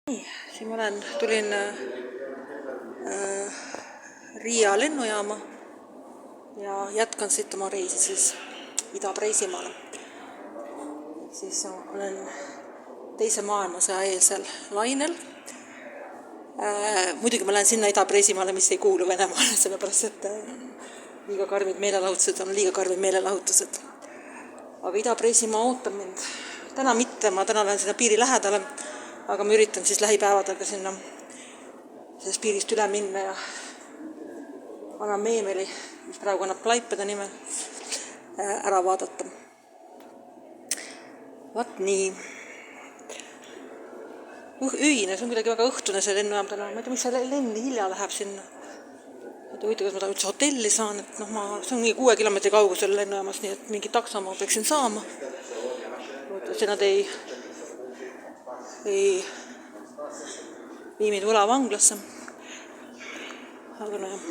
Siin ma tulin Riia lennujaama ja jätkan siit oma reisi siis Ida-Preisimaale. Siis olen teise maailmasõja eelsel lainel. Muidugi ma lähen sinna Ida-Preisimaale, mis ei kuulu Venemaale, sellepärast et liiga karmid meelelahutused on liiga karmid meelelahutused. Aga Ida-Preisimaa ootab mind. Täna mitte, ma täna lähen sinna piiri lähedale, aga ma üritan siis lähipäevadega sinna sellest piirist üle minna ja Vana Meemeli, mis praegu annab Klaipeda nime, ära vaadata. Vaat nii. Öine, see on kuidagi väga õhtune see lennujaam täna. Ma ei tea, mis see lenn hilja läheb sinna. Huvitav, kas ma üldse hotelli saan, et see on mingi 6 kilomeetri kaugusel lennujaamas, nii et mingi taksomaa peaksin saama. Loodetavasti nad ei vii mind võlavanglasse. Aga no jah.